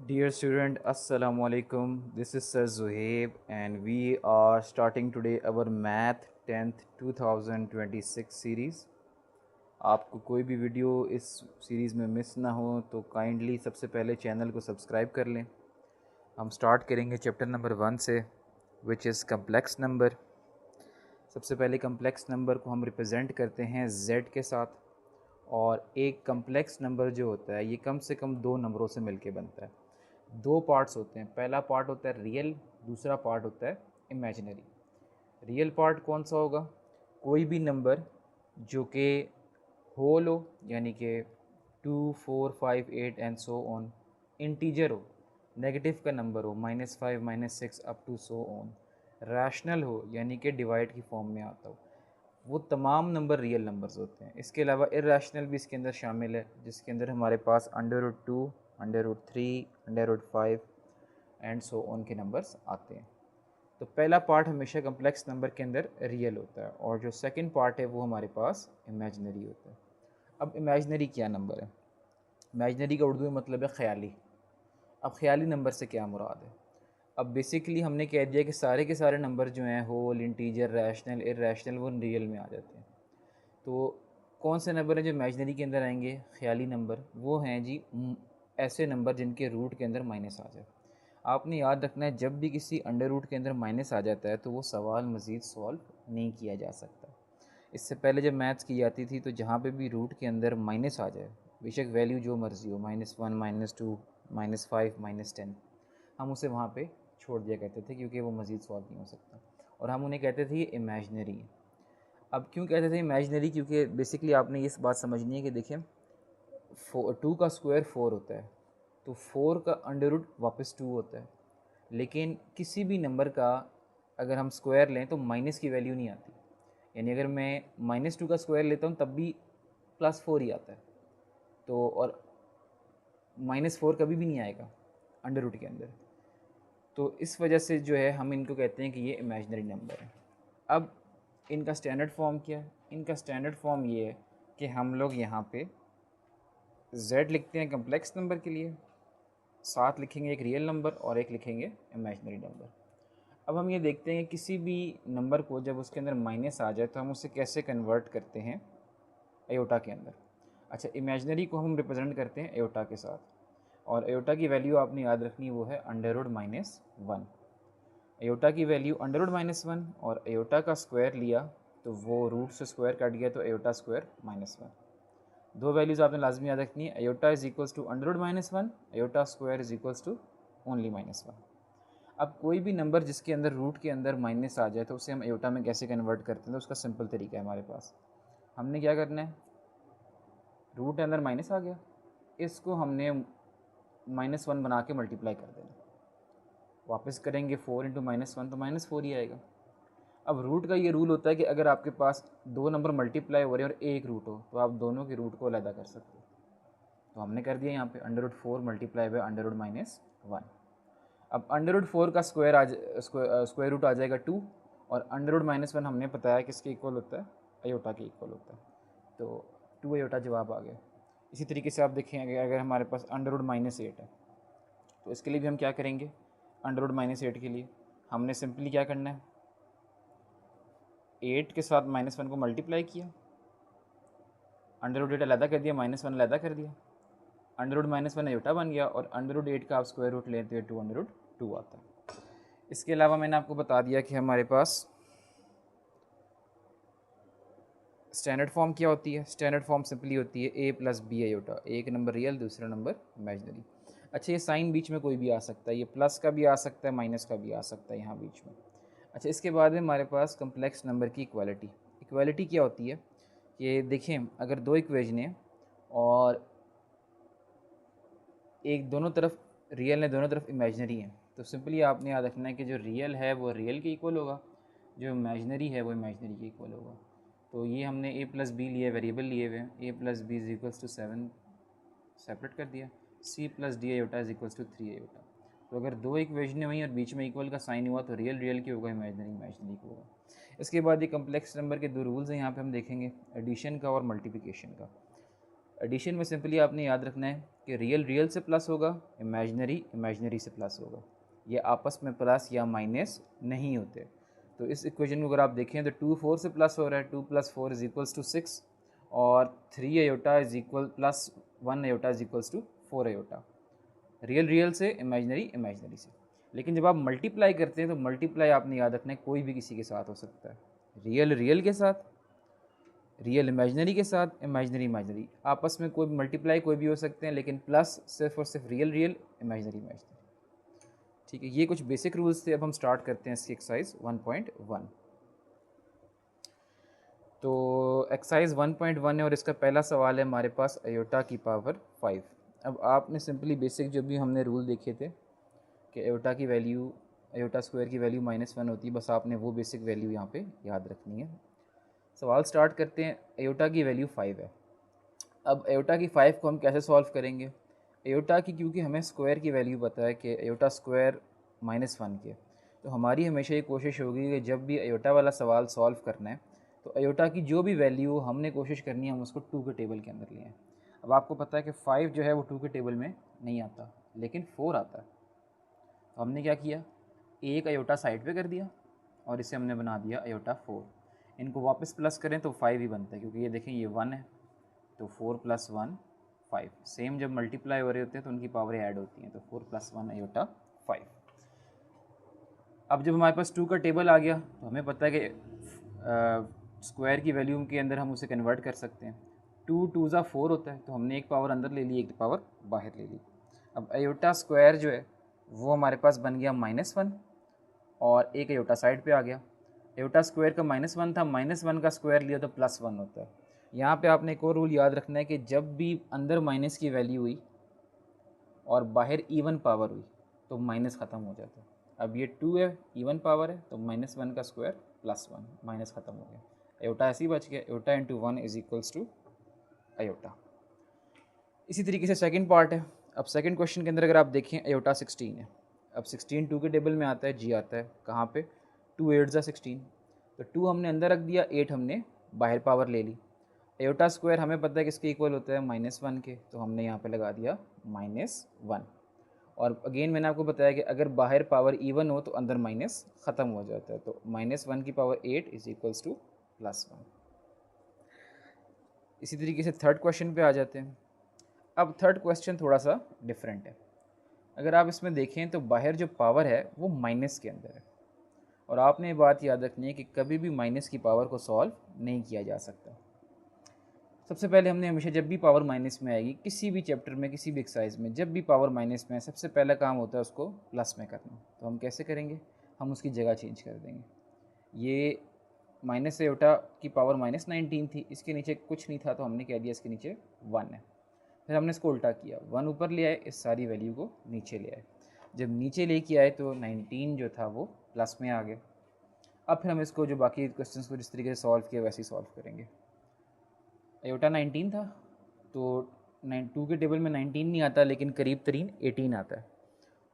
Dear student, Assalamu alaikum. This is Sir Zuhaib and we are starting today our Math 10th 2026 series. आपको कोई भी video इस series में miss ना हो तो काइंडली सबसे पहले चैनल को सब्सक्राइब कर लें। हम स्टार्ट करेंगे चैप्टर नंबर 1 से, विच इज़ कम्प्लेक्स नंबर। सबसे पहले कम्प्लेक्स नंबर को हम रिप्रेजेंट करते हैं z के साथ। और एक कम्प्लेक्स नंबर जो होता है ये कम से कम दो नंबरों से मिलके बनता है। दो पार्ट्स होते हैं, पहला पार्ट होता है रियल, दूसरा पार्ट होता है इमेजिनरी। रियल पार्ट कौन सा होगा? कोई भी नंबर जो कि होल हो, यानी कि 2, 4, 5, 8 एंड सो ऑन। इंटीजर हो, नेगेटिव का नंबर हो, -5, -6 up to so on. Rational हो, यानी कि डिवाइड की फॉर्म में आता हो। वो तमाम नंबर रियल नंबर्स होते हैं। इसके अलावा इर्रेशनल भी इसके अंदर शामिल है, जिसके अंदर हमारे पास √2, √3, √5 एंड सो ऑन के नंबर्स आते हैं। तो पहला पार्ट हमेशा कम्प्लेक्स नंबर के अंदर रियल होता है और जो सेकंड पार्ट है वो हमारे पास इमेजिनरी होता है। अब इमेजिनरी क्या नंबर है? इमेजिनरी का उर्दू में मतलब है ख़याली। अब ख़याली नंबर से क्या मुराद है? अब बेसिकली हमने कह दिया कि सारे के सारे नंबर जो हैं होल, इंटीजर, रैशनल, इर्रेशनल, वो रियल में आ जाते हैं। तो कौन से नंबर हैं जो इमेजिनरी के अंदर आएंगे? ख़याली नंबर। वो हैं जी ऐसे नंबर जिनके रूट के अंदर माइनस आ जाए। आपने याद रखना है, जब भी किसी अंडर रूट के अंदर माइनस आ जाता है तो वो सवाल मज़ीद सॉल्व नहीं किया जा सकता। इससे पहले जब मैथ्स की जाती थी तो जहाँ पे भी रूट के अंदर माइनस आ जाए, बेशक वैल्यू जो मर्ज़ी हो, -1, -2, -5, -10, हम उसे वहाँ पे छोड़ दिया करते थे क्योंकि वो मज़ीद सॉल्व नहीं हो सकता। और हम उन्हें कहते थे ये इमेजनरी। अब क्यों कहते थे इमेजनरी? क्योंकि बेसिकली आपने इस बात समझनी है कि देखिए, 2 का स्क्वायर 4 होता है, तो 4 का अंडर रूट वापस 2 होता है। लेकिन किसी भी नंबर का अगर हम स्क्वायर लें तो माइनस की वैल्यू नहीं आती। यानी अगर मैं -2 का स्क्वायर लेता हूँ तब भी +4 ही आता है। तो और -4 कभी भी नहीं आएगा अंडर रूट के अंदर। तो इस वजह से जो है हम इनको कहते हैं कि ये इमेजिनरी नंबर है। अब इनका स्टैंडर्ड फॉर्म क्या है? इनका स्टैंडर्ड फॉर्म ये है कि हम लोग यहाँ पे z लिखते हैं कम्प्लेक्स नंबर के लिए, साथ लिखेंगे एक रियल नंबर और एक लिखेंगे इमेजिनरी नंबर। अब हम ये देखते हैं कि किसी भी नंबर को जब उसके अंदर माइनस आ जाए तो हम उसे कैसे कन्वर्ट करते हैं एयोटा के अंदर। अच्छा, इमेजिनरी को हम रिप्रेजेंट करते हैं एयोटा के साथ, और एयोटा की वैल्यू आपने याद रखनी, वो है √-1। एयोटा की वैल्यू √-1, और एयोटा का स्क्वायर लिया तो वो रूट से स्क्वायर कट गया तो एयोटा स्क्वायर -1। दो वैल्यूज़ आपने लाजमी याद रखनी है, iota is equals to √-1, iota square is equals to only -1। अब कोई भी नंबर जिसके अंदर रूट के अंदर माइनस आ जाए तो उसे हम एयोटा में कैसे कन्वर्ट करते हैं? तो उसका सिंपल तरीका है हमारे पास। हमने क्या करना है, रूट के अंदर माइनस आ गया, इसको हमने -1 बना के मल्टीप्लाई कर देना। वापस करेंगे 4 इंटू -1 तो -4 ही आएगा। अब रूट का ये रूल होता है कि अगर आपके पास दो नंबर मल्टीप्लाई हो रहे हैं और एक रूट हो तो आप दोनों के रूट को अलग कर सकते हो। तो हमने कर दिया यहाँ पे √4 मल्टीप्लाई बाई √-1। अब √4 का स्क्वायर रूट आ जाएगा 2, और √-1 हमने बताया किसके इक्वल होता है? अयोटा के इक्वल होता है। तो 2 अयोटा जवाब आ गया। इसी तरीके से आप देखेंगे अगर हमारे पास √-8 है तो इसके लिए भी हम क्या करेंगे? √-8 के लिए हमने सिंपली क्या करना है, 8 के साथ -1 को मल्टीप्लाई किया, √8 अलहदा कर दिया, -1 अलहदा कर दिया, √-1 अयोटा बन गया, और √8 का आप स्क्वायर रूट लेते हैं 2√2 आता है। इसके अलावा मैंने आपको बता दिया कि हमारे पास स्टैंडर्ड फॉर्म क्या होती है। स्टैंडर्ड फॉर्म सिंपली होती है a+b अयोटा, एक नंबर रियल दूसरा नंबर इमेजिनरी। अच्छा, ये साइन बीच में कोई भी आ सकता है, ये प्लस का भी आ सकता है, माइनस का भी आ सकता है यहाँ बीच में। अच्छा, इसके बाद में हमारे पास कम्प्लेक्स नंबर की इक्वालिटी। इक्वालिटी क्या होती है कि देखें, अगर दो इक्वेशन हैं और एक दोनों तरफ रियल है, दोनों तरफ इमेजिनरी है, तो सिंपली आपने याद रखना है कि जो रियल है वो रियल के इक्वल होगा, जो इमेजिनरी है वो इमेजिनरी के इक्वल होगा। तो ये हमने a+b लिए, वेरिएबल लिए हुए हैं, a+b is equals to 7 separate कर दिया, c+d iota is equals to 3 iota. तो अगर दो इक्वेशनें हुई और बीच में इक्वल का साइन हुआ तो रियल रियल की होगा, इमेजिनरी इमेजिनरी की होगा। इसके बाद ये कम्प्लेक्स नंबर के दो रूल्स हैं यहाँ पे हम देखेंगे, एडिशन का और मल्टीप्लिकेशन का। एडिशन में सिंपली आपने याद रखना है कि रियल रियल से प्लस होगा, इमेजिनरी इमेजिनरी से प्लस होगा, ये आपस में प्लस या माइनस नहीं होते। तो इस इक्वेशन को अगर आप देखें तो 2 4 से प्लस हो रहा है, 2 + 4 इज इक्वल्स टू 6 और 3 iota is equal plus 1 iota is equals to 4 iota, real real से इमेजिनरी इमेजिनरी से। लेकिन जब आप मल्टीप्लाई करते हैं तो मल्टीप्लाई आपने याद रखना है कोई भी किसी के साथ हो सकता है, रियल रियल के साथ, रियल इमेजिनरी के साथ, इमेजिनरी इमेजिनरी, आपस में कोई मल्टीप्लाई कोई भी हो सकते हैं, लेकिन प्लस सिर्फ और सिर्फ रियल रियल, इमेजिनरी इमेजिनरी। ठीक है, ये कुछ बेसिक रूल्स थे। अब हम स्टार्ट करते हैं इसकी एक्सरसाइज 1.1। तो एक्सरसाइज 1.1 है और इसका पहला सवाल है हमारे पास अयोटा की पावर 5। अब आपने सिंपली बेसिक जो भी हमने रूल देखे थे कि अयोटा की वैल्यू, अयोटा स्क्वायर की वैल्यू -1 होती है, बस आपने वो बेसिक वैल्यू यहाँ पे याद रखनी है। सवाल स्टार्ट करते हैं। अयोटा की वैल्यू 5 है। अब अयोटा की 5 को हम कैसे सॉल्व करेंगे? अयोटा की, क्योंकि हमें स्क्वायर की वैल्यू पता है कि अयोटा स्क्वायर -1 के, तो हमारी हमेशा ये कोशिश होगी कि जब भी अयोटा वाला सवाल सॉल्व करना है तो अयोटा की जो भी वैल्यू हमने कोशिश करनी है हम उसको 2 के टेबल के अंदर ले आएँ। अब आपको पता है कि 5 जो है वो 2 के टेबल में नहीं आता, लेकिन 4 आता है। तो हमने क्या किया, एक अयोटा साइड पे कर दिया और इसे हमने बना दिया अयोटा 4। इनको वापस प्लस करें तो 5 ही बनता है, क्योंकि ये देखें ये 1 है, तो 4 + 1 5। सेम जब मल्टीप्लाई हो रहे होते हैं तो उनकी पावरें ऐड होती हैं, तो 4 + 1 अयोटा 5। अब जब हमारे पास 2 का टेबल आ गया तो हमें पता है कि स्क्वायर की वैल्यू के अंदर हम उसे कन्वर्ट कर सकते हैं। 2 2 ज़ा 4 होता है, तो हमने एक पावर अंदर ले ली, एक पावर बाहर ले ली। अब अयोटा स्क्वायर जो है वो हमारे पास बन गया -1 और एक अयोटा साइड पे आ गया। अयोटा स्क्वायर का -1 था, -1 का स्क्वायर लिया तो +1 होता है। यहाँ पे आपने एक और रूल याद रखना है कि जब भी अंदर माइनस की वैल्यू हुई और बाहर इवन पावर हुई तो माइनस ख़त्म हो जाता है। अब ये 2 है, इवन पावर है, तो -1 का स्क्वायर +1, माइनस ख़त्म हो गया। अयोटा ऐसे ही बच गया, iota × 1 is equals to iota. इसी तरीके से सेकंड पार्ट है। अब सेकंड क्वेश्चन के अंदर अगर आप देखें अयोटा 16 है। अब 16 2 के टेबल में आता है, जी आता है कहाँ पे, 2 8 ज़ा 16, तो 2 हमने अंदर रख दिया, 8 हमने बाहर पावर ले ली। अयोटा स्क्वायर हमें पता है किसके इक्वल होता है, -1 के, तो हमने यहाँ पे लगा दिया -1। और अगेन मैंने आपको बताया कि अगर बाहर पावर इवन हो तो अंदर माइनस ख़त्म हो जाता है, तो -1 की पावर 8 इज इक्वल्स टू +1। इसी तरीके से थर्ड क्वेश्चन पे आ जाते हैं। अब थर्ड क्वेश्चन थोड़ा सा डिफरेंट है। अगर आप इसमें देखें तो बाहर जो पावर है वो माइनस के अंदर है, और आपने ये बात याद रखनी है कि कभी भी माइनस की पावर को सॉल्व नहीं किया जा सकता। सबसे पहले हमने हमेशा जब भी पावर माइनस में आएगी किसी भी चैप्टर में, किसी भी एक्सरसाइज में, जब भी पावर माइनस में है सबसे पहला काम होता है उसको प्लस में करना। तो हम कैसे करेंगे, हम उसकी जगह चेंज कर देंगे। ये माइनस अयोटा की पावर -19 थी, इसके नीचे कुछ नहीं था तो हमने कह दिया इसके नीचे 1 है। फिर हमने इसको उल्टा किया, 1 ऊपर ले आए, इस सारी वैल्यू को नीचे ले आए। जब नीचे लेके आए तो 19 जो था वो प्लस में आ गया। अब फिर हम इसको जो बाकी क्वेश्चंस को जिस तरीके से सॉल्व किया वैसे ही सॉल्व करेंगे। अयोटा 19 था तो 2 के टेबल में 19 नहीं आता, लेकिन करीब तरीन 18 आता है,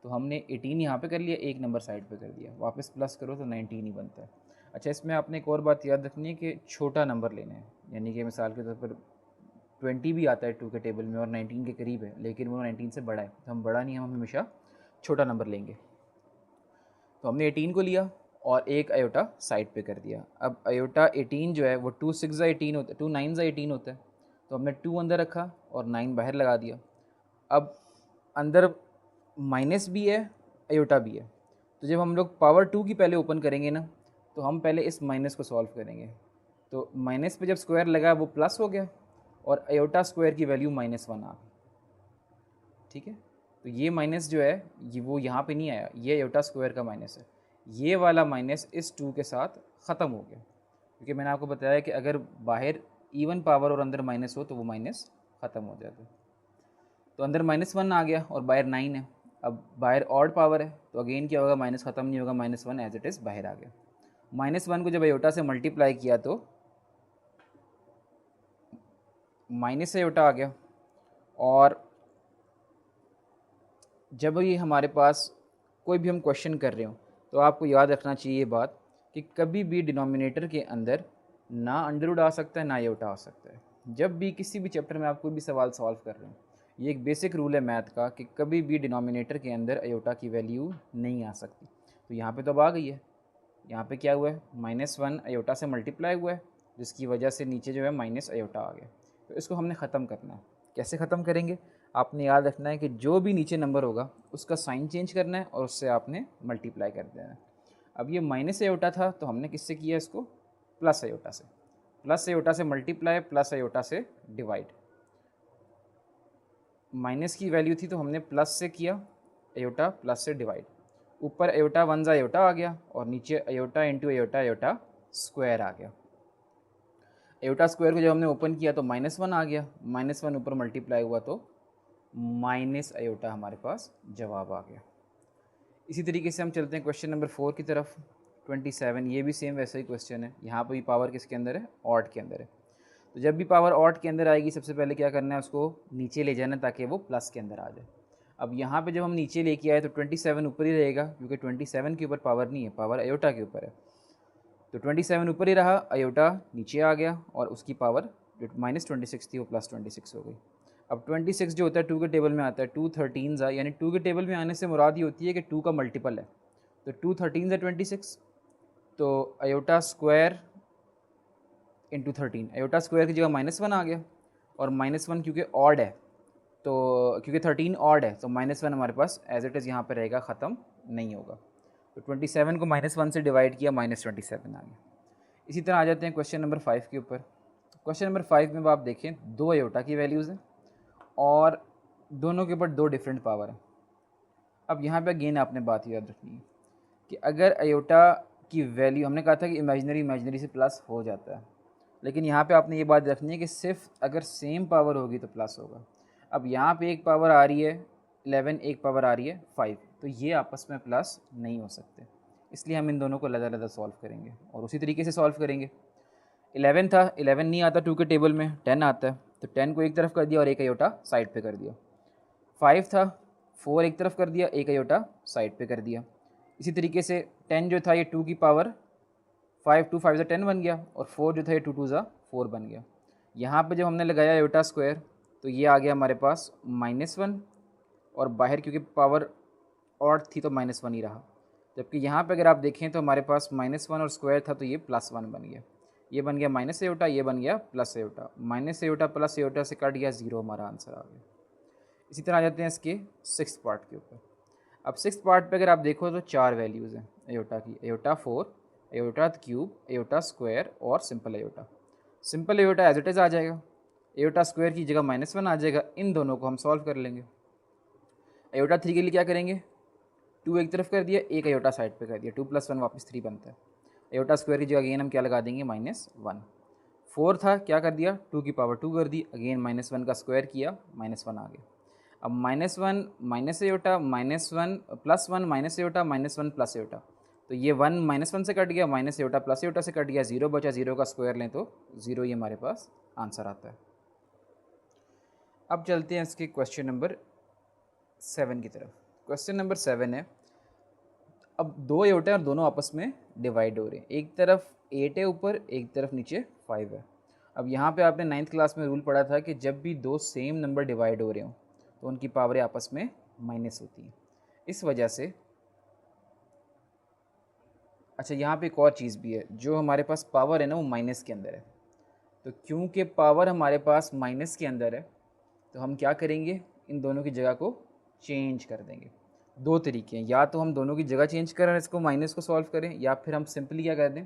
तो हमने 18 यहाँ पे कर लिया, एक नंबर साइड पे कर दिया, वापस प्लस करो तो 19 ही बनता है। अच्छा, इसमें आपने एक और बात याद रखनी है कि छोटा नंबर लेना है, यानी कि मिसाल के तौर पर 20 भी आता है 2 के टेबल में और 19 के करीब है, लेकिन वो 19 से बड़ा है, तो हम बड़ा नहीं, हम हमेशा छोटा नंबर लेंगे। तो हमने 18 को लिया और एक अयोटा साइड पे कर दिया। अब अयोटा 18 जो है वो 2 6 ज़ा 18 होता है, 2 9 ज़ा 18 होता है, तो हमने 2 अंदर रखा और 9 बाहर लगा दिया। अब अंदर माइनस भी है, अयोटा भी है, तो जब हम लोग पावर 2 की पहले ओपन करेंगे ना, तो हम पहले इस माइनस को सॉल्व करेंगे। तो माइनस पे जब स्क्वायर लगा वो प्लस हो गया और अयोटा स्क्वायर की वैल्यू -1 आ गई। ठीक है, तो ये माइनस जो है ये वो यहाँ पे नहीं आया, ये अयोटा स्क्वायर का माइनस है, ये वाला माइनस इस 2 के साथ ख़त्म हो गया, क्योंकि मैंने आपको बताया कि अगर बाहर इवन पावर और अंदर माइनस हो तो वो माइनस ख़त्म हो जाता है। तो अंदर -1 आ गया और बाहर 9 है। अब बाहर ऑड पावर है तो अगेन क्या होगा, माइनस ख़त्म नहीं होगा, -1 एज इट इज़ बाहर आ गया। -1 को जब अयोटा से मल्टीप्लाई किया तो माइनस से अयोटा आ गया, और जब ये हमारे पास कोई भी हम क्वेश्चन कर रहे हो तो आपको याद रखना चाहिए ये बात कि कभी भी डिनोमिनेटर के अंदर ना अंडर रूट आ सकता है ना अयोटा आ सकता है। जब भी किसी भी चैप्टर में आप कोई भी सवाल सॉल्व कर रहे हैं, ये एक बेसिक रूल है मैथ का कि कभी भी डिनोमिनेटर के अंदर अयोटा की वैल्यू नहीं आ सकती। तो यहाँ पे तो अब आ गई है, यहाँ पे क्या हुआ है, -1 अयोटा से मल्टीप्लाई हुआ है, जिसकी वजह से नीचे जो है माइनस अयोटा आ गया। तो इसको हमने ख़त्म करना है। कैसे ख़त्म करेंगे, आपने याद रखना है कि जो भी नीचे नंबर होगा उसका साइन चेंज करना है और उससे आपने मल्टीप्लाई कर देना है। अब ये माइनस अयोटा था तो हमने किससे किया इसको, प्लस अयोटा से। प्लस अयोटा से मल्टीप्लाई, प्लस अयोटा से डिवाइड। माइनस की वैल्यू थी तो हमने प्लस से किया, अयोटा प्लस से डिवाइड। ऊपर अयोटा वन जा अयोटा आ गया और नीचे iota into iota iota square आ गया। अयोटा स्क्वायर को जब हमने ओपन किया तो -1 आ गया, -1 ऊपर मल्टीप्लाई हुआ तो माइनस अयोटा हमारे पास जवाब आ गया। इसी तरीके से हम चलते हैं क्वेश्चन नंबर 4 की तरफ। 27, ये भी सेम वैसा ही क्वेश्चन है। यहाँ पर भी पावर किसके अंदर है, ऑड के अंदर है। तो जब भी पावर ऑड के अंदर आएगी सबसे पहले क्या करना है, उसको नीचे ले जाना ताकि वो प्लस के अंदर आ जाए। अब यहाँ पे जब हम नीचे लेके आए तो 27 ऊपर ही रहेगा, क्योंकि 27 के ऊपर पावर नहीं है, पावर अयोटा के ऊपर है। तो 27 ऊपर ही रहा, अयोटा नीचे आ गया और उसकी पावर जो -26 थी वो +26 हो गई। अब 26 जो होता है 2 के टेबल में आता है, 2 13 यानी 2 के टेबल में आने से मुराद ये होती है कि 2 का मल्टीपल है। तो 2 13 26, तो iota square into 13, iota square की जगह -1 आ गया और -1 क्योंकि ऑड है, तो क्योंकि 13 ऑड है तो -1 हमारे पास एज इट इज़ यहाँ पर रहेगा, ख़त्म नहीं होगा। तो 27 को -1 से डिवाइड किया, -27 आ गया। इसी तरह आ जाते हैं क्वेश्चन नंबर 5 के ऊपर। क्वेश्चन नंबर 5 में आप देखें, दो अयोटा की वैल्यूज़ हैं और दोनों के ऊपर दो डिफरेंट पावर है। अब यहाँ पे अगेन आपने बात याद रखनी है कि अगर अयोटा की वैल्यू, हमने कहा था कि इमेजिनरी से प्लस हो जाता है, लेकिन यहाँ पे आपने ये बात रखनी है कि सिर्फ अगर सेम पावर होगी तो प्लस होगा। अब यहाँ पे एक पावर आ रही है 11, एक पावर आ रही है 5, तो ये आपस में प्लस नहीं हो सकते, इसलिए हम इन दोनों को अलग-अलग सॉल्व करेंगे और उसी तरीके से सॉल्व करेंगे। 11 था, 11 नहीं आता 2 के टेबल में, 10 आता है, तो 10 को एक तरफ कर दिया और एक अयोटा साइड पे कर दिया। 5 था, 4 एक तरफ कर दिया, एक अयोटा साइड पे कर दिया। इसी तरीके से 10 जो था ये 2 की पावर 5, 2 5 10 बन गया और 4 जो था ये 2 2 4 बन गया। यहाँ पे जब हमने लगाया अयोटा स्क्वायर तो ये आ गया हमारे पास -1 और बाहर क्योंकि पावर ऑड थी तो -1 ही रहा। जबकि यहाँ पे अगर आप देखें तो हमारे पास -1 और स्क्वायर था तो ये +1 बन गया। ये बन गया माइनस अयोटा, ये बन गया plus iota. Minus iota plus iota से कट गया 0, हमारा आंसर आ गया। इसी तरह आ जाते हैं इसके 6th पार्ट के ऊपर। अब 6th पार्ट पे अगर आप देखो तो 4 वैल्यूज़ हैं अयोटा की, iota 4, iota cube, iota square और simple iota. Simple iota as it is आ जाएगा, अयोटा स्क्वायर की जगह -1 आ जाएगा। इन दोनों को हम सॉल्व कर लेंगे। अयोटा 3 के लिए क्या करेंगे, 2 एक तरफ कर दिया, एक अयोटा साइड पे कर दिया, 2 + 1 वापस 3 बनता है। अयोटा स्क्वायर की जगह अगेन हम क्या लगा देंगे, -1। 4 था, क्या कर दिया, 2 की पावर 2 कर दी, अगेन -1 का स्क्वायर किया, -1 आ गया। अब -1 minus iota, -1 +1 minus iota, -1 plus iota, तो ये 1 -1 से कट गया, माइनस अयोटा प्लस अयोटा से कट गया, 0 बचा, 0 का स्क्वायर लें तो 0 ही हमारे पास आंसर आता है। अब चलते हैं इसके क्वेश्चन नंबर 7 की तरफ। क्वेश्चन नंबर 7 है, अब दो अयोटे और दोनों आपस में डिवाइड हो रहे हैं, एक तरफ 8 है ऊपर, एक तरफ नीचे 5 है। अब यहाँ पे आपने 9th क्लास में रूल पढ़ा था कि जब भी दो सेम नंबर डिवाइड हो रहे हों तो उनकी पावरें आपस में माइनस होती हैं। इस वजह से अच्छा, यहाँ पे एक और चीज़ भी है, जो हमारे पास पावर है ना वो माइनस के अंदर है। तो क्योंकि पावर हमारे पास माइनस के अंदर है तो हम क्या करेंगे, इन दोनों की जगह को चेंज कर देंगे। दो तरीके हैं, या तो हम दोनों की जगह चेंज करें, इसको माइनस को सॉल्व करें, या फिर हम सिंपली क्या कर दें,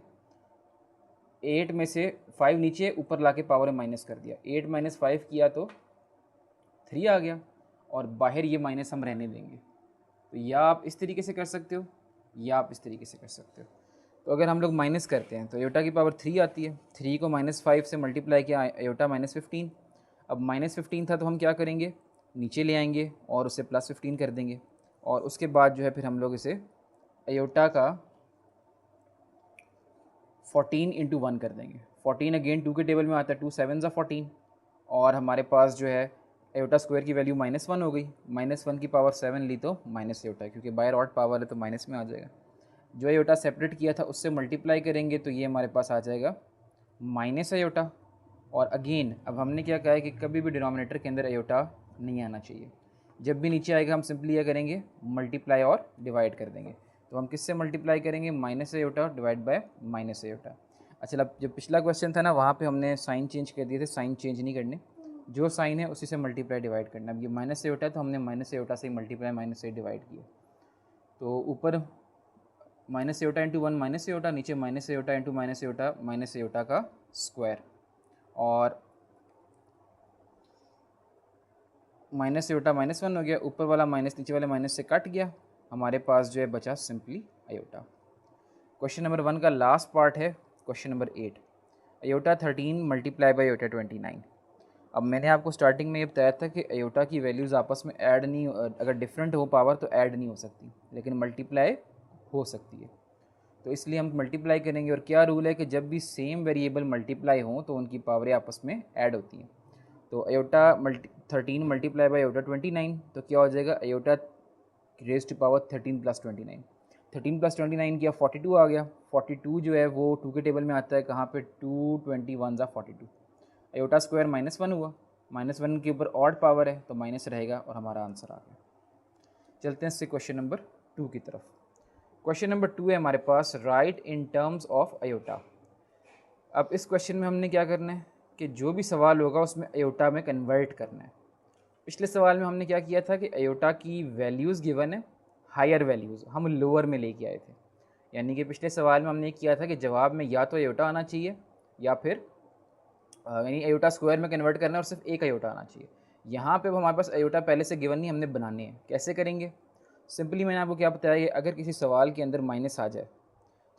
8 में से 5 नीचे ऊपर लाके पावर में माइनस कर दिया, 8 - 5 किया तो 3 आ गया और बाहर ये माइनस हम रहने देंगे। तो या आप इस तरीके से कर सकते हो या आप इस तरीके से कर सकते हो। तो अगर हम लोग माइनस करते हैं तो अयोटा की पावर 3 आती है, 3 को -5 से मल्टीप्लाई किया, अयोटा -15। अब -15 था तो हम क्या करेंगे, नीचे ले आएंगे और उसे +15 कर देंगे और उसके बाद जो है फिर हम लोग इसे अयोटा का 14 × 1 कर देंगे। 14 अगेन 2 के टेबल में आता है, 2 7 14 और हमारे पास जो है अयोटा स्क्वायर की वैल्यू -1 हो गई, -1 की पावर 7 ली तो माइनस अयोटा, क्योंकि बायर ऑड पावर है तो माइनस में आ जाएगा। जो अयोटा सेपरेट किया था उससे मल्टीप्लाई करेंगे तो ये हमारे पास आ जाएगा माइनस अयोटा और अगेन अब हमने क्या कहा है कि कभी भी डिनोमिनेटर के अंदर अयोटा नहीं आना चाहिए। जब भी नीचे आएगा हम सिंपली क्या करेंगे, मल्टीप्लाई और डिवाइड कर देंगे। तो हम किससे मल्टीप्लाई करेंगे, minus iota divide by minus iota. अच्छा, अब जो पिछला क्वेश्चन था ना, वहाँ पे हमने साइन चेंज कर दिए थे, साइन चेंज नहीं करने, जो साइन है उसी से मल्टीप्लाई डिवाइड करना। अब ये माइनस अयोटा है तो हमने माइनस अयोटा से मल्टीप्लाई माइनस से डिवाइड किया। तो ऊपर minus iota into one minus iota, नीचे minus iota into minus iota का स्क्वायर, और माइनस अयोटा माइनस वन हो गया, ऊपर वाला माइनस नीचे वाले माइनस से कट गया, हमारे पास जो है बचा सिंपली अयोटा। क्वेश्चन नंबर 1 का लास्ट पार्ट है question number 8, iota 13 multiply by iota 29। अब मैंने आपको स्टार्टिंग में ये बताया था कि अयोटा की वैल्यूज़ आपस में ऐड नहीं, अगर डिफरेंट हो पावर तो ऐड नहीं हो सकती, लेकिन मल्टीप्लाई हो सकती है। तो इसलिए हम मल्टीप्लाई करेंगे, और क्या रूल है कि जब भी सेम वेरिएबल मल्टीप्लाई हों तो उनकी पावरें आपस में ऐड होती हैं। तो अयोटा 13 मल्टीप्लाई बाई अयोटा 29, तो क्या हो जाएगा, iota raise to power 13 plus 29, 13 plus 29 किया 42 आ गया। 42 जो है वो 2 के टेबल में आता है, कहाँ पे, 2 21 42, अयोटा स्क्वायर माइनस वन हुआ, माइनस वन के ऊपर ऑड पावर है तो माइनस रहेगा, और हमारा आंसर आ गया। चलते हैं इससे क्वेश्चन नंबर 2 की तरफ। क्वेश्चन नंबर 2 है हमारे पास, right in terms of iota. अब इस क्वेश्चन में हमने क्या करना है कि जो भी सवाल होगा उसमें अयोटा में कन्वर्ट करना है। पिछले सवाल में हमने क्या किया था कि अयोटा की वैल्यूज़ गिवन है, हायर वैल्यूज़ हम लोअर में लेके आए थे। यानी कि पिछले सवाल में हमने किया था कि जवाब में या तो अयोटा आना चाहिए या फिर यानी अयोटा स्क्वायर में कन्वर्ट करना है और सिर्फ एक अयोटा आना चाहिए। यहाँ पे अब हमारे पास अयोटा पहले से गिवन नहीं, हमने बनाने हैं। कैसे करेंगे, सिंपली मैंने आपको क्या बताया कि अगर किसी सवाल के अंदर माइनस आ जाए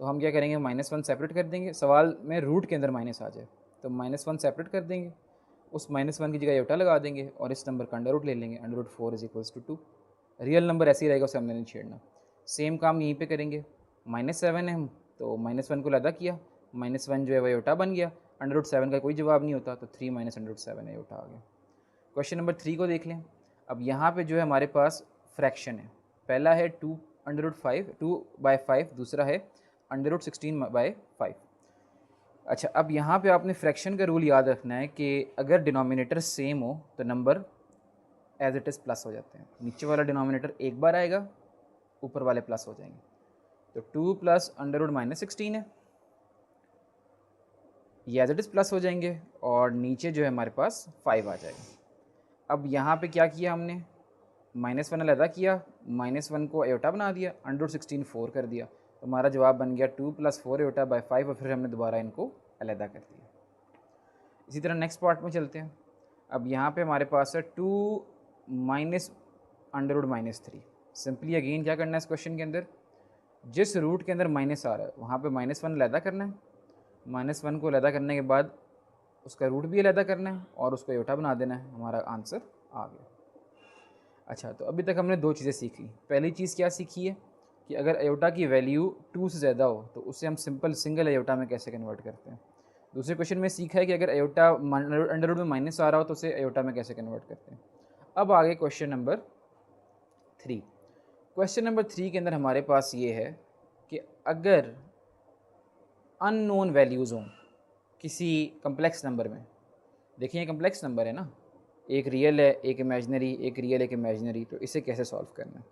तो हम क्या करेंगे, माइनस वन सेपरेट कर देंगे। सवाल में रूट के अंदर माइनस आ जाए तो माइनस वन सेपरेट कर देंगे, उस माइनस वन की जगह अयोटा लगा देंगे और इस नंबर का अंडर रूट ले लेंगे, under root 4 is equals to 2। Real number ऐसे ही रहेगा, उसे हमने नहीं छेड़ना। सेम काम यहीं पे करेंगे, माइनस सेवन है हम तो माइनस वन को लदा किया, माइनस वन जो है वह अयोटा बन गया, अंडर रूट 7 का कोई जवाब नहीं होता तो 3 माइनस अंडर रूट 7 अयोटा आ गया। क्वेश्चन नंबर 3 को देख लें। अब यहाँ पे जो है हमारे पास फ्रैक्शन है, पहला है 2 अंडर रूट 5 2/5, दूसरा है अंडर रूट 16/5। अच्छा, अब यहाँ पे आपने फ्रैक्शन का रूल याद रखना है कि अगर डिनोमिनेटर सेम हो तो number as it is plus हो जाते हैं। नीचे वाला डिनोमिनेटर एक बार आएगा, ऊपर वाले प्लस हो जाएंगे। तो 2 प्लस अंडर रूट माइनस 16 है, ये एज इट इज़ प्लस हो जाएंगे, और नीचे जो है हमारे पास 5 आ जाएगा। अब यहाँ पे क्या किया हमने, माइनस वन अलहदा किया, माइनस वन को अयोटा बना दिया, अंडर रूट 16 4 कर दिया, तो हमारा जवाब बन गया 2 प्लस 4 अयोटा बाई 5, और फिर हमने दोबारा इनको अलहदा कर दिया। इसी तरह नेक्स्ट पार्ट में चलते हैं। अब यहाँ पे हमारे पास है 2 minus under root minus 3। Simply again क्या करना है इस क्वेश्चन के अंदर, जिस रूट के अंदर माइनस आ रहा है वहाँ पे माइनस वन अलहदा करना है, माइनस वन को अलहदा करने के बाद उसका रूट भी अलहदा करना है और उसको अयोटा बना देना है, हमारा आंसर आ गया। अच्छा, तो अभी तक हमने दो चीज़ें सीख ली। पहली चीज़ क्या सीखी है कि अगर अयोटा की वैल्यू 2 से ज़्यादा हो तो उसे हम सिंपल सिंगल अयोटा में कैसे कन्वर्ट करते हैं। दूसरे क्वेश्चन में सीखा है कि अगर अयोटा अंडर रूट में माइनस आ रहा हो तो उसे अयोटा में कैसे कन्वर्ट करते हैं। अब आगे क्वेश्चन नंबर 3। क्वेश्चन नंबर 3 के अंदर हमारे पास ये है कि अगर अननोन वैल्यूज़ हों किसी कम्प्लेक्स नंबर में, देखिए ये कम्प्लेक्स नंबर है ना, एक रियल है एक इमेजनरी, एक रियल एक इमेजनरी, तो इसे कैसे सॉल्व करना है।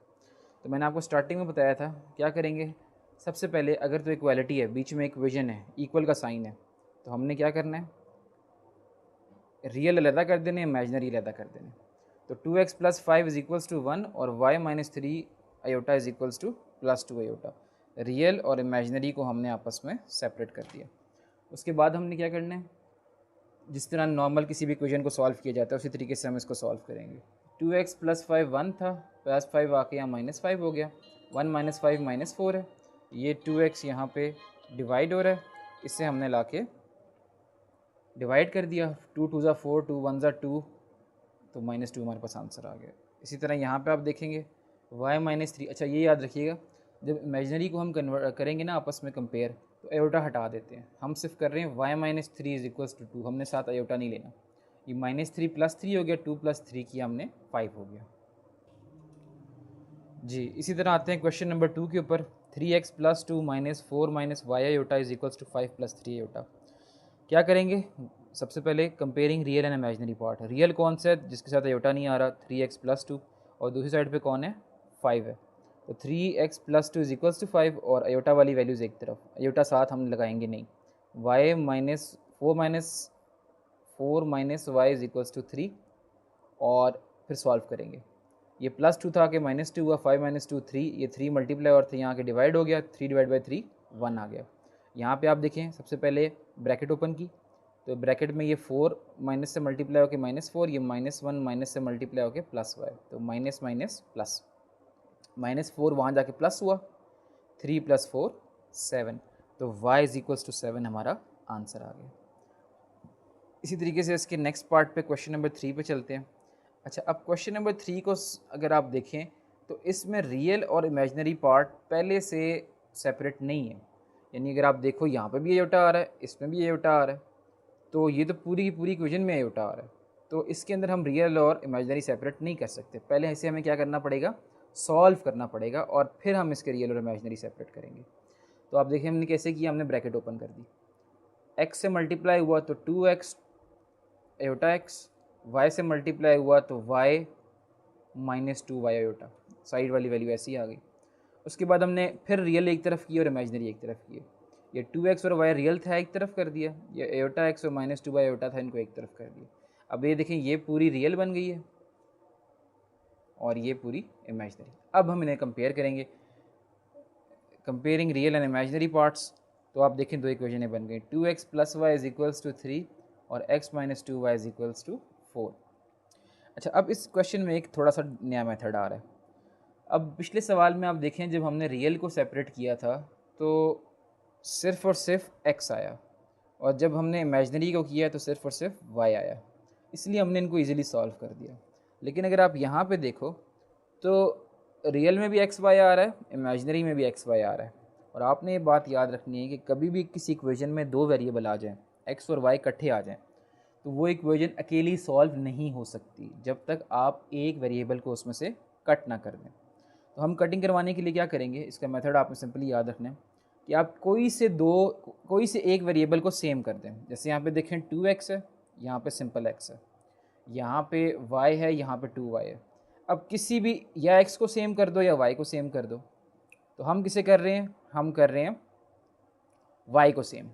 तो मैंने आपको स्टार्टिंग में बताया था क्या करेंगे। सबसे पहले अगर तो इक्वालिटी है, बीच में एक विजन है, इक्वल का साइन है, तो हमने क्या करना है, रियल अलहदा कर देने, इमेजनरी अलहदा कर देने। तो 2x plus 5 is equals to 1 और y minus 3 iota is equals to plus 2 iota. Real और इमेजनरी को हमने आपस में सेपरेट कर दिया। उसके बाद हमने क्या करना है, जिस तरह नॉर्मल किसी भी इक्वेशन को सॉल्व किया जाता है उसी तरीके से हम इसको सॉल्व करेंगे। 2x प्लस 5 1 था, प्लस 5 आके यहाँ माइनस 5 हो गया, 1 माइनस 5 माइनस 4 है, ये 2x यहाँ पे डिवाइड हो रहा है, इससे हमने ला के डिवाइड कर दिया, 2 2 ज़ा 4 2 1 ज़ा 2, तो माइनस 2 हमारे पास आंसर आ गया। इसी तरह यहाँ पे आप देखेंगे y माइनस 3। अच्छा ये याद रखिएगा, जब इमेजनरी को हम कन्वर्ट करेंगे ना आपस में कंपेयर, तो अयोटा हटा देते हैं, हम सिर्फ कर रहे हैं y minus 3 is equals to 2, हमने साथ अयोटा नहीं लेना। ये माइनस 3 प्लस 3 हो गया, 2 प्लस 3 किया हमने 5 हो गया जी। इसी तरह आते हैं क्वेश्चन नंबर 2 के ऊपर, 3x plus 2 minus 4 minus y iota is equals to 5 plus 3 iota. क्या करेंगे, सबसे पहले comparing real and imaginary part. Real कौन सा है जिसके साथ एयोटा नहीं आ रहा, 3x+2, और दूसरी साइड पे कौन है, 5 है। तो 3x+2 इज इक्वल्स टू 5 और अयोटा वाली वैल्यूज़ एक तरफ, अयोटा साथ हम लगाएंगे नहीं। y minus 4 minus y is equals to 3 और फिर सॉल्व करेंगे। ये +2 था कि -2 हुआ, 5 - 2 3, ये 3 मल्टीप्लाई और थे यहाँ के डिवाइड हो गया, 3 डिवाइड बाई 3 1 आ गया। यहाँ पे आप देखें सबसे पहले ब्रैकेट ओपन की, तो ब्रैकेट में ये 4 माइनस से मल्टीप्लाई होकर -4, ये -1 माइनस से मल्टीप्लाई होकर +y, तो माइनस माइनस प्लस, -4 वहाँ जाके प्लस हुआ, 3 + 4 7, तो y इज इक्वल्स टू 7 हमारा आंसर आ गया। इसी तरीके से इसके नेक्स्ट पार्ट पे क्वेश्चन नंबर 3 पे चलते हैं। अच्छा, अब क्वेश्चन नंबर 3 को अगर आप देखें तो इसमें रियल और इमेजिनरी पार्ट पहले से सेपरेट नहीं है, यानी अगर आप देखो यहाँ पे भी एयोटा आ रहा है, इसमें भी एयोटा आ रहा है, तो ये तो पूरी की पूरी इक्वेशन में एयोटा आ रहा है, तो इसके अंदर हम रियल और इमेजिनरी सेपरेट नहीं कर सकते। पहले इसे हमें क्या करना पड़ेगा, सॉल्व करना पड़ेगा और फिर हम इसके रियल और इमेजिनरी सेपरेट करेंगे। तो आप देखिए हमने कैसे किया, हमने ब्रैकेट ओपन कर दी, x से मल्टीप्लाई हुआ तो 2x एयोटा x, y से मल्टीप्लाई हुआ तो y -2y एयोटा, साइड वाली वैल्यू ऐसी आ गई। उसके बाद हमने फिर रियल एक तरफ की और इमेजिनरी एक तरफ की, ये 2x और y रियल था एक तरफ कर दिया, ये एयोटा x और -2y एयोटा था, इनको एक तरफ कर दिया। अब ये देखें ये पूरी रियल बन गई है और ये पूरी इमेजिनरी। अब हम इन्हें कंपेयर करेंगे, comparing real and imaginary parts. तो आप देखें दो इक्वेशनें बन गई, 2x + y is equals to 3 और x - 2y is equals to 4। अच्छा, अब इस क्वेश्चन में एक थोड़ा सा नया मेथड आ रहा है। अब पिछले सवाल में आप देखें जब हमने रियल को सेपरेट किया था तो सिर्फ़ और सिर्फ x आया, और जब हमने इमेजिनरी को किया तो सिर्फ़ और सिर्फ y आया, इसलिए हमने इनको इजीली सॉल्व कर दिया। लेकिन अगर आप यहाँ पे देखो तो रियल में भी एक्स वाई आ रहा है, इमेजिनरी में भी एक्स वाई आ रहा है, और आपने ये बात याद रखनी है कि कभी भी किसी इक्वेशन में दो वेरिएबल आ जाएं, एक्स और वाई इकट्ठे आ जाएं, तो वो इक्वेशन अकेली सॉल्व नहीं हो सकती जब तक आप एक वेरिएबल को उसमें से कट ना कर दें। तो हम कटिंग करवाने के लिए क्या करेंगे, इसका मेथड आपने सिंपली याद रखना है कि आप कोई से एक वेरिएबल को सेम कर दें। जैसे यहाँ पे देखें 2x है, यहाँ पे सिंपल x है, यहाँ पे y है, यहाँ पे 2y है। अब किसी भी या x को सेम कर दो या y को सेम कर दो, तो हम किसे कर रहे हैं, हम कर रहे हैं y को सेम।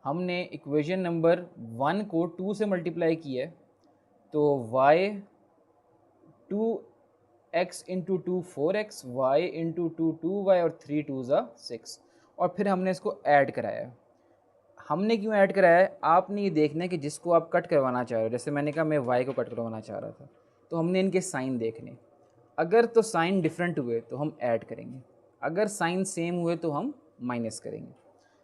हमने इक्वेशन नंबर 1 को 2 से मल्टीप्लाई किया है, तो y 2x into 2 4x, y into 2 2y और 3 2 6, और फिर हमने इसको ऐड कराया। हमने क्यों ऐड कराया है, आपने ये देखना है कि जिसको आप कट करवाना चाह रहे हो, जैसे मैंने कहा मैं y को कट करवाना चाह रहा था, तो हमने इनके साइन देखने, अगर तो साइन डिफरेंट हुए तो हम ऐड करेंगे, अगर साइन सेम हुए तो हम माइनस करेंगे।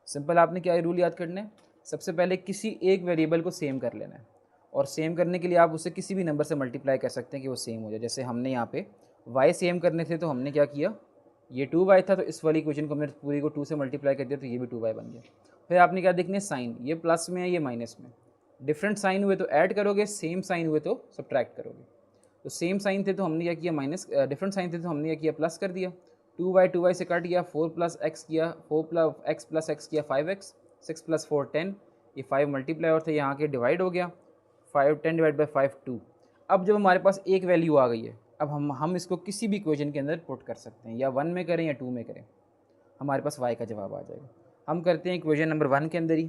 सिंपल, आपने क्या रूल याद करना है, सबसे पहले किसी एक वेरिएबल को सेम कर लेना है, और सेम करने के लिए आप उसे किसी भी नंबर से मल्टीप्लाई कर सकते हैं कि वो सेम हो जाए। जैसे हमने यहाँ पे y सेम करने थे तो हमने क्या किया, ये 2y था तो इस वाली इक्वेशन को हमने पूरी को 2 से मल्टीप्लाई कर दिया तो ये भी 2y बन गया। फिर आपने क्या देखना है, साइन, ये प्लस में है ये माइनस में, डिफरेंट साइन हुए तो ऐड करोगे, सेम साइन हुए तो सब्ट्रैक्ट करोगे। तो सेम साइन थे तो हमने क्या किया माइनस, डिफरेंट साइन थे तो हमने क्या किया प्लस कर दिया, 2y से कट गया, 4 + x किया, 4 + x किया 5x, 6 + 4 10, ये 5 मल्टीप्लाई और थे यहाँ के डिवाइड हो गया, 5 10 डिवाइड बाई 5 2। अब जब हमारे पास एक वैल्यू आ गई है, अब हम इसको किसी भी इक्वेशन के अंदर पुट कर सकते हैं, या 1 में करें या 2 में करें, हमारे पास y का जवाब आ जाएगा। हम करते हैं इक्वेशन नंबर 1 के अंदर ही,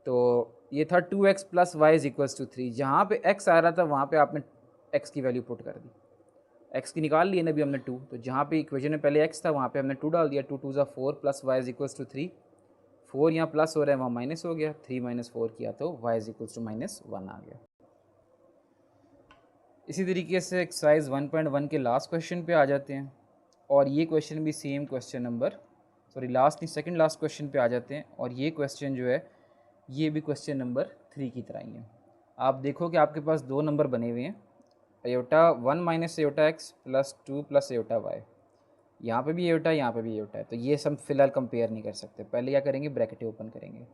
तो ये था 2x + y is equals to 3, जहाँ पे x आ रहा था वहाँ पे आपने x की वैल्यू पुट कर दी, x की निकाल ली है ना अभी हमने 2, तो जहाँ पे इक्वेशन में पहले x था वहाँ पे हमने 2 डाल दिया, 2 2 4 + y इज इक्वल्स टू 3, 4 यहाँ प्लस हो रहा है वहाँ माइनस हो गया, 3 - 4 किया तो y इज इक्वल्स टू -1 आ गया। इसी तरीके से एक्सरसाइज 1.1 के लास्ट क्वेश्चन पे आ जाते हैं, और ये क्वेश्चन भी same question number, sorry last नहीं सेकंड लास्ट क्वेश्चन पे आ जाते हैं, और ये क्वेश्चन जो है ये भी क्वेश्चन नंबर 3 की तरह ही है। आप देखो कि आपके पास दो नंबर बने हुए हैं, aorta 1 - aorta x + 2 + aorta y, यहाँ पे भी एयोटा यहाँ पे भी एयोटा है, तो ये सब फिलहाल कंपेयर नहीं कर सकते। पहले क्या करेंगे, ब्रैकेट ओपन करेंगे,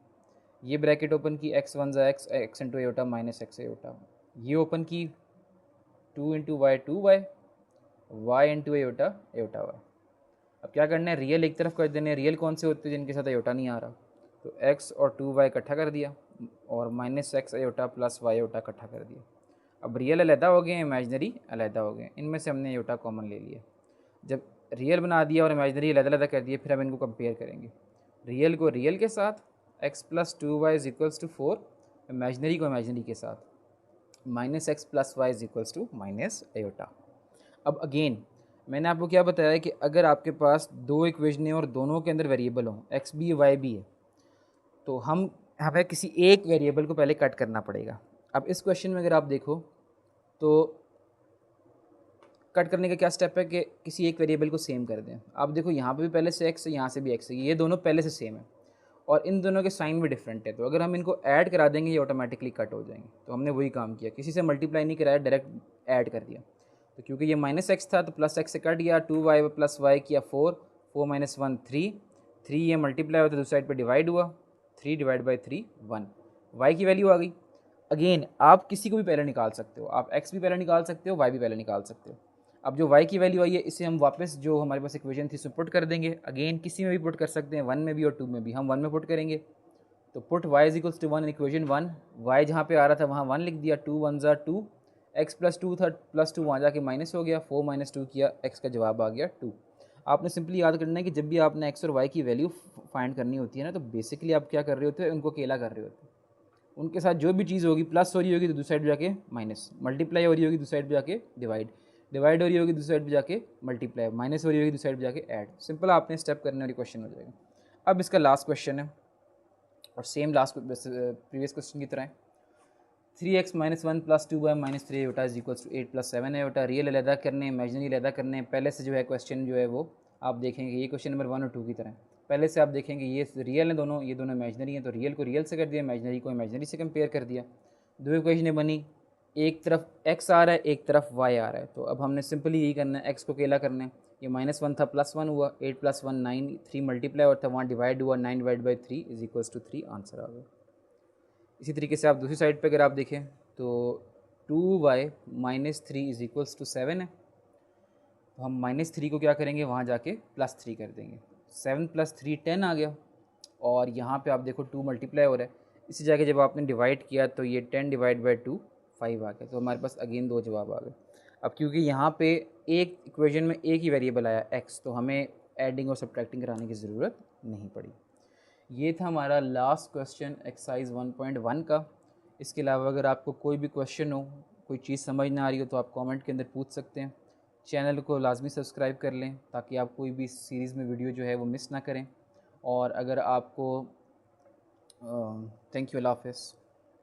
ये ब्रैकेट ओपन की x 1 x, x into iota minus x iota, ये ओपन की 2 into y 2y, y into iota iota y। अब क्या करना है, रियल एक तरफ कर देने, रियल कौन से होते हैं जिनके साथ एयोटा नहीं आ रहा, तो x और 2y इकट्ठा कर दिया, और minus x iota plus y iota इकट्ठा कर दिया। अब रियल अलहदा हो गए, इमेजनरी अलहदा हो गए, इनमें से हमने आयोटा कॉमन ले लिया। जब रियल बना दिया और इमेजनरी अलग अलग कर दिए, फिर हम इनको कंपेयर करेंगे। रियल को रियल के साथ x plus 2y is equals to 4, imaginary को इमेजनरी के साथ minus x plus y is equals to minus iota. अब अगेन मैंने आपको क्या बताया कि अगर आपके पास दो इक्वेशन है और दोनों के अंदर वेरिएबल हों, एक्स भी वाई भी है, तो हमें किसी एक वेरिएबल को पहले कट करना पड़ेगा। अब इस क्वेश्चन में अगर आप देखो तो कट करने का क्या स्टेप है कि किसी एक वेरिएबल को सेम कर दें। आप देखो यहाँ पे भी पहले से एक्स है, यहाँ से भी एक्स है, ये दोनों पहले से सेम है और इन दोनों के साइन भी डिफरेंट है, तो अगर हम इनको ऐड करा देंगे ये ऑटोमेटिकली कट हो जाएंगे। तो हमने वही काम किया, किसी से मल्टीप्लाई नहीं कराया, डायरेक्ट ऐड कर दिया। तो क्योंकि ये माइनस एक्स था तो प्लस एक्स से कट गया, 2y प्लस वाई किया 4, 4 माइनस 1 3 ये मल्टीप्लाई होता है, दूसरी साइड पर डिवाइड हुआ, 3 डिवाइड बाई 3 1, y की वैल्यू आ गई। अगेन आप किसी को भी पहले निकाल सकते हो, आप x भी पहले निकाल सकते हो, y भी पहले निकाल सकते हो। अब जो y की वैल्यू आई है इसे हम वापस जो हमारे पास इक्वेशन थी उसमें पुट कर देंगे। अगेन किसी में भी पुट कर सकते हैं, 1 में भी और 2 में भी। हम 1 में पुट करेंगे तो put y is equals to 1 in equation 1, y जहाँ पे आ रहा था वहाँ 1 लिख दिया, 2 1 ज़ा 2, x प्लस 2 था, प्लस 2 वहाँ जाके माइनस हो गया, 4 माइनस 2 किया, x का जवाब आ गया 2। आपने सिंपली याद करना है कि जब भी आपने x और y की वैल्यू फाइंड करनी होती है ना, तो बेसिकली आप क्या कर रहे होते हैं, उनको अकेला कर रहे होते हैं। उनके साथ जो भी चीज़ होगी, प्लस हो रही होगी तो दूसरी साइड पर जाके माइनस, मल्टीप्लाई हो रही होगी दूसरी साइड पर जाके डिवाइड, डिवाइड हो रही होगी दूसरी साइड पे जाके मल्टीप्लाई, माइनस हो रही होगी दूसरी साइड पे जाके ऐड। सिंपल आपने स्टेप करने वाली क्वेश्चन हो जाएगा। अब इसका लास्ट क्वेश्चन है और सेम लास्ट प्रीवियस क्वेश्चन की तरह है। 3x minus 1 plus 2y minus 3 iota is equals to 8 plus 7 iota. Real अलहदा करने, इमेजनरी अलहदा करने। पहले से जो है क्वेश्चन जो है वो आप देखेंगे, ये क्वेश्चन नंबर 1 और 2 की तरह पहले से आप देखेंगे ये रियल है दोनों, ये दोनों इमेजनरी हैं, तो रियल को रियल से कर दिया, इमेजनरी को इमेजनरी से कंपेयर कर दिया। दो इक्वेशनें बनी, एक तरफ x आ रहा है, एक तरफ y आ रहा है। तो अब हमने सिंपली यही करना है, x को अकेला करना है। ये माइनस 1 था, प्लस 1 हुआ, 8 प्लस 1 9, 3 मल्टीप्लाई होता है, वहाँ डिवाइड हुआ, 9 divide by 3 is equals to 3, answer आ गया। इसी तरीके से आप दूसरी साइड पे अगर आप देखें तो 2y minus 3 is equals to 7 है, तो हम माइनस 3 को क्या करेंगे, वहाँ जाके प्लस 3 कर देंगे। 7 प्लस 3 10 आ गया, और यहाँ पे आप देखो 2 मल्टीप्लाई हो रहा है, इसी जगह जब आपने डिवाइड किया तो ये 10 डिवाइड बाई 2 5 आ गया। तो हमारे पास अगेन दो जवाब आ गए। अब क्योंकि यहाँ पे एक इक्वेशन में एक ही वेरिएबल आया x, तो हमें एडिंग और सब्ट्रैक्टिंग कराने की ज़रूरत नहीं पड़ी। ये था हमारा लास्ट क्वेश्चन एक्सरसाइज 1.1 का। इसके अलावा अगर आपको कोई भी क्वेश्चन हो, कोई चीज़ समझ ना आ रही हो, तो आप कमेंट के अंदर पूछ सकते हैं। चैनल को लाजमी सब्सक्राइब कर लें ताकि आप कोई भी सीरीज़ में वीडियो जो है वो मिस ना करें। और अगर आपको थैंक यू, अल्लाह हाफ़िज़।